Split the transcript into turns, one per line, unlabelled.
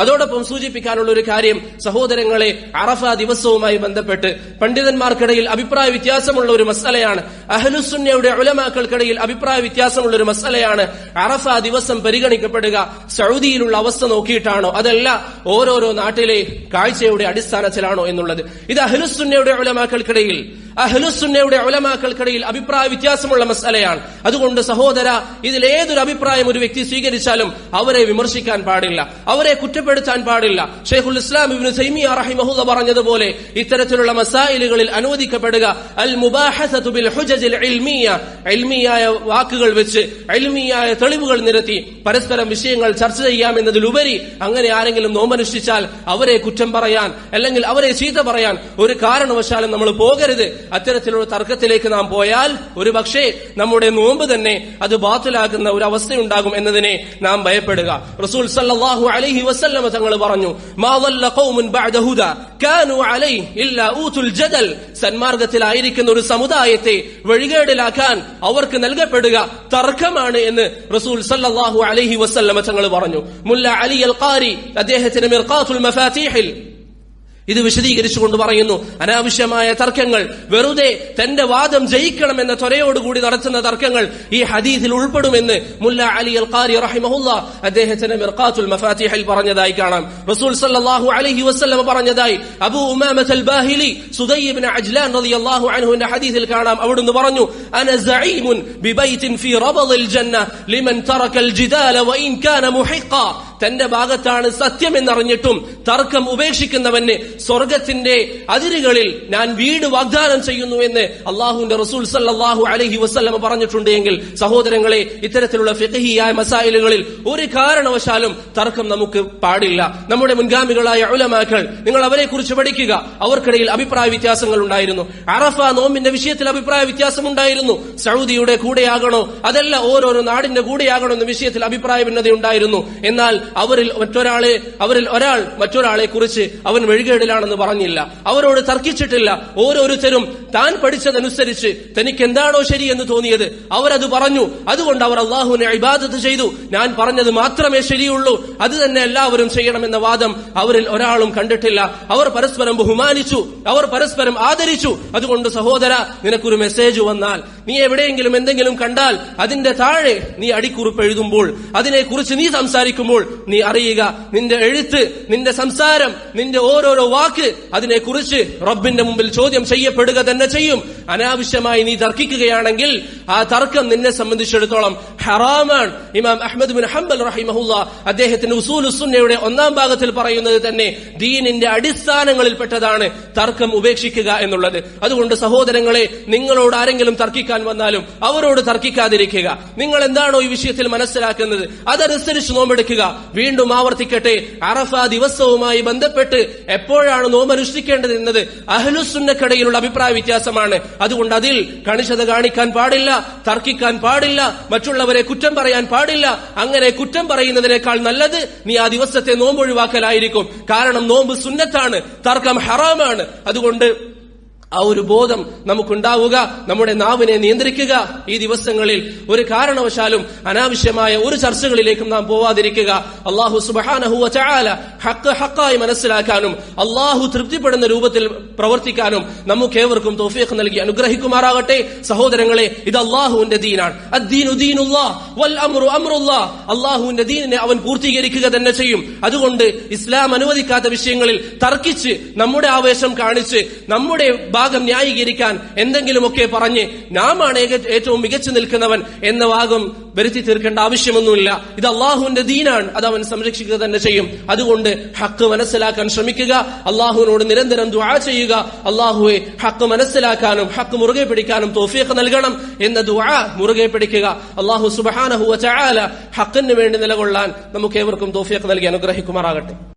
അതോടൊപ്പം സൂചിപ്പിക്കാനുള്ള ഒരു കാര്യം, സഹോദരങ്ങളെ, അറഫ ദിവസവുമായി ബന്ധപ്പെട്ട് പണ്ഡിതന്മാർക്കിടയിൽ അഭിപ്രായ വ്യത്യാസമുള്ള ഒരു മസലയാണ്, അഹ്ലുസുന്നയുടെ ഉലമാക്കൾക്കിടയിൽ അഭിപ്രായ വ്യത്യാസമുള്ള ഒരു മസലയാണ് അറഫ ദിവസം പരിഗണിക്കപ്പെടുക സൗദിയിലുള്ള അവസ്ഥ നോക്കിയിട്ടാണോ അതല്ല ഓരോരോ നാട്ടിലെ കാഴ്ചയുടെ അടിസ്ഥാനത്തിലാണോ എന്നുള്ളത്. ഇത് അഹ്ലുസുന്നയുടെ ഉലമാക്കൾക്കിടയിൽ അഭിപ്രായ വ്യത്യാസമുള്ള മസലയാണ്. അതുകൊണ്ട് സഹോദര, ഇതിലേതൊരു അഭിപ്രായം ഒരു വ്യക്തി സ്വീകരിച്ചാലും അവരെ വിമർശിക്കാൻ പാടില്ല, അവരെ കുറ്റപ്പെടുത്താൻ പാടില്ല. ഷെയ്ഖുൽ ഇസ്ലാം ഇബ്നു തൈമിയ്യ റഹിമഹുല്ലാഹ് പറഞ്ഞതുപോലെ ഇത്തരത്തിലുള്ള മസായിലുകളിൽ അനുവദിക്കപ്പെടുക അൽ മുബാഹസതു ബിൽ ഹുജജിൽ ഇൽമിയ്യ, ഇൽമിയായ വാക്കുകൾ വെച്ച് ഇൽമിയായ തെളിവുകൾ നിരത്തി പരസ്പരം വിഷയങ്ങൾ ചർച്ച ചെയ്യാമെന്നതിലുപരി അങ്ങനെ ആരെങ്കിലും നോമ്പനുഷ്ഠിച്ചാൽ അവരെ കുറ്റം പറയാൻ അല്ലെങ്കിൽ അവരെ ചീത്ത പറയാൻ ഒരു കാരണവശാലും നമ്മൾ പോകരുത്. അത്തരത്തിലുള്ള തർക്കത്തിലേക്ക് നാം പോയാൽ ഒരു പക്ഷേ നമ്മുടെ നോമ്പ് തന്നെ അത് ബാത്തിലാകുന്ന ഒരു അവസ്ഥയുണ്ടാകും എന്നതിനെ നാം ഭയപ്പെടുക. റസൂൽ സല്ലല്ലാഹു അലൈഹി വസല്ലം തങ്ങൾ പറഞ്ഞു, മാ ളല്ല ഖൗമുൻ ബഅദ ഹുദാ കാനൂ അലൈഹി ഇല്ലാ ഊതുൽ ജദൽ. സന്മാർഗത്തിലായിരിക്കുന്ന ഒരു സമുദായത്തെ വഴികേടിലാക്കാൻ അവർക്ക് നൽകപ്പെടുക തർക്കമാണ് എന്ന് റസൂൽ സല്ലല്ലാഹു അലൈഹി വസല്ലം തങ്ങൾ പറഞ്ഞു. മുല്ല അലി അൽ ഖാരി അദ്ദേഹത്തിന്റെ മിർഖാത്തുൽ മഫാതീഹിൽ ഇത് വിശദീകരിച്ചുകൊണ്ട് പറയുന്നു, അനാവശ്യമായ തർക്കങ്ങൾ, വെറുതെ തന്റെ വാദം ജയിക്കണമെന്ന ത്വരയോടുകൂടി നടത്തുന്ന തർക്കങ്ങൾ ഈ ഹദീസിൽ ഉൾപ്പെടുമെന്ന് മുല്ല അലി അൽ ഖാരി റഹിമഹുല്ലാഹ് അദ്ദേഹത്തിന്റെ മിർഖാത്തുൽ മഫാതീഹിൽ പറഞ്ഞതായി കാണാം. റസൂൽ സല്ലല്ലാഹു അലൈഹി വസല്ലം പറഞ്ഞതായി അബൂ ഉമാമത്തുൽ ബാഹിലി സുദയ്യ് ഇബ്നു അജ്ലാൻ റളിയല്ലാഹു അൻഹുവിന്റെ ഹദീസിൽ കാണാം. അവിടുന്ന് പറഞ്ഞു, അന സഈമുൻ ബിബൈത്തിൻ ഫീ റബദിൽ ജന്ന ലിമൻ തറക്കൽ ജിദാല വഇൻ കാന മുഹിഖ. തന്റെ ഭാഗത്താണ് സത്യം എന്നറിഞ്ഞിട്ടും തർക്കം ഉപേക്ഷിക്കുന്നവന് സ്വർഗത്തിന്റെ അതിരുകളിൽ ഞാൻ വീട് വാഗ്ദാനം ചെയ്യുന്നു എന്ന് അള്ളാഹുവിന്റെ റസൂൽ സല്ലല്ലാഹു അലൈഹി വസല്ലം പറഞ്ഞിട്ടുണ്ട്. എങ്കിൽ സഹോദരങ്ങളെ, ഇത്തരത്തിലുള്ള ഫിഖ്ഹിയായ മസായിലുകളിൽ ഒരു കാരണവശാലും തർക്കം നമുക്ക് പാടില്ല. നമ്മുടെ മുൻഗാമികളായ ഉലമാക്കൾ, നിങ്ങൾ അവരെ കുറിച്ച് പഠിക്കുക, അവർക്കിടയിൽ അഭിപ്രായ വ്യത്യാസങ്ങൾ ഉണ്ടായിരുന്നു. അറഫ നോമ്പിന്റെ വിഷയത്തിൽ അഭിപ്രായ വ്യത്യാസം ഉണ്ടായിരുന്നു. സൗദിയുടെ കൂടെയാകണോ അതല്ല ഓരോരോ നാടിന്റെ കൂടെയാകണോ എന്ന വിഷയത്തിൽ അഭിപ്രായ ഭിന്നതയുണ്ടായിരുന്നു. എന്നാൽ അവരിൽ ഒരാൾ മറ്റൊരാളെ കുറിച്ച് അവൻ വഴികേടിലാണെന്ന് പറഞ്ഞില്ല, അവരോട് തർക്കിച്ചിട്ടില്ല. ഓരോരുത്തരും താൻ പഠിച്ചതനുസരിച്ച് തനിക്ക് എന്താണോ ശരിയെന്ന് തോന്നിയത് അവരത് പറഞ്ഞു. അതുകൊണ്ട് അവർ അള്ളാഹുവിനെ ഇബാദത്ത് ചെയ്തു. ഞാൻ പറഞ്ഞത് മാത്രമേ ശരിയുള്ളൂ, അത് തന്നെ എല്ലാവരും ചെയ്യണമെന്ന വാദം അവരിൽ ഒരാളും കണ്ടിട്ടില്ല. അവർ പരസ്പരം ബഹുമാനിച്ചു, അവർ പരസ്പരം ആദരിച്ചു. അതുകൊണ്ട് സഹോദര, നിനക്കൊരു മെസ്സേജ് വന്നാൽ, നീ എവിടെയെങ്കിലും എന്തെങ്കിലും കണ്ടാൽ അതിന്റെ താഴെ നീ അടിക്കുറിപ്പ് എഴുതുമ്പോൾ, അതിനെക്കുറിച്ച് നീ സംസാരിക്കുമ്പോൾ നീ അറിയുക, നിന്റെ എഴുത്ത്, നിന്റെ സംസാരം, നിന്റെ ഓരോരോ വാക്ക് അതിനെക്കുറിച്ച് റബ്ബിന്റെ മുമ്പിൽ ചോദ്യം ചെയ്യപ്പെടുക തന്നെ ചെയ്യും. അനാവശ്യമായി നീ തർക്കിക്കുകയാണെങ്കിൽ ആ തർക്കം നിന്നെ സംബന്ധിച്ചിടത്തോളം ഹറാമാണ്. ഇമാം അഹ്മദ് ബിൻ ഹംബൽ റഹിമഹുല്ലാഹ് അദ്ദേഹത്തിന്റെ ഉസൂലുസ് സുന്നയുടെ 1-ാം ഭാഗത്തിൽ പറയുന്നത് തന്നെ ദീനിന്റെ അടിസ്ഥാനങ്ങളിൽപ്പെട്ടതാണ് തർക്കം ഉപേക്ഷിക്കുക എന്നുള്ളത്. അതുകൊണ്ട് സഹോദരങ്ങളെ, നിങ്ങളോട് ആരെങ്കിലും തർക്കിക്കാൻ വന്നാലും അവരോട് തർക്കിക്കാതിരിക്കുക. നിങ്ങൾ എന്താണോ ഈ വിഷയത്തിൽ മനസ്സിലാക്കുന്നത് അതനുസരിച്ച് നോമ്പെടുക്കുക. വീണ്ടും ആവർത്തിക്കട്ടെ, അറഫ ദിവസവുമായി ബന്ധപ്പെട്ട് എപ്പോഴാണ് നോമ്പ് അനുഷ്ഠിക്കേണ്ടത് എന്നത് അഹ്ലുസുന്നക്കടയിലുള്ള അഭിപ്രായ വ്യത്യാസമാണ്. അതുകൊണ്ട് അതിൽ കണിശത കാണിക്കാൻ പാടില്ല, തർക്കിക്കാൻ പാടില്ല, മറ്റുള്ളവരെ കുറ്റം പറയാൻ പാടില്ല. അങ്ങനെ കുറ്റം പറയുന്നതിനേക്കാൾ നല്ലത് നീ ആ ദിവസത്തെ നോമ്പ് ഒഴിവാക്കലായിരിക്കും. കാരണം നോമ്പ് സുന്നത്താണ്, തർക്കം ഹറാമാണ്. അതുകൊണ്ട് ആ ഒരു ബോധം നമുക്കുണ്ടാവുക, നമ്മുടെ നാവിനെ നിയന്ത്രിക്കുക. ഈ ദിവസങ്ങളിൽ ഒരു കാരണവശാലും അനാവശ്യമായ ഒരു ചർച്ചകളിലേക്കും നാം പോവാതിരിക്കുക. അല്ലാഹു സുബ്ഹാനഹു വ തആല ഹഖ് ഹഖായി മനസ്സിലാക്കാനും അല്ലാഹു തൃപ്തിപ്പെടുന്ന രൂപത്തിൽ പ്രവർത്തിക്കാനും നമുക്കേവർക്കും തൗഫീഖ് നൽകി അനുഗ്രഹിക്കുമാറാകട്ടെ. സഹോദരങ്ങളെ, ഇത് അല്ലാഹുവിന്റെ ദീനാണ്. അദ്ദീനു ദീനുല്ലാഹ് വൽ അംറു അംറുല്ലാഹ്. അല്ലാഹുവിന്റെ ദീനിനെ അവൻ പൂർത്തീകരിക്കുക തന്നെ ചെയ്യും. അതുകൊണ്ട് ഇസ്ലാം അനുവദിക്കാത്ത വിഷയങ്ങളിൽ തർക്കിച്ച് നമ്മുടെ ആവേശം കാണിച്ച് നമ്മുടെ ഭാഗം ന്യായീകരിക്കാൻ എന്തെങ്കിലുമൊക്കെ പറഞ്ഞ് നാമാണ് ഏറ്റവും മികച്ചു നിൽക്കുന്നവൻ എന്ന ഭാഗം വരുത്തി തീർക്കേണ്ട ആവശ്യമൊന്നുമില്ല. ഇത് അള്ളാഹുവിന്റെ ദീനാണ്, അത് അവൻ സംരക്ഷിക്കുക തന്നെ ചെയ്യും. അതുകൊണ്ട് ഹക്ക് മനസ്സിലാക്കാൻ ശ്രമിക്കുക, അള്ളാഹുവിനോട് നിരന്തരം ദുആ ചെയ്യുക. അള്ളാഹുവെ ഹക്ക് മനസ്സിലാക്കാനും ഹക്ക് മുറുകെ പിടിക്കാനും തൗഫീഖ് നൽകണം എന്ന ദുആ മുറുകെ പിടിക്കുക. അള്ളാഹു സുബ്ഹാനഹു വ തആല ഹക്കിന് വേണ്ടി നിലകൊള്ളാൻ നമുക്കേവർക്കും തൗഫീഖ് നൽകി അനുഗ്രഹിക്കുമാറാകട്ടെ.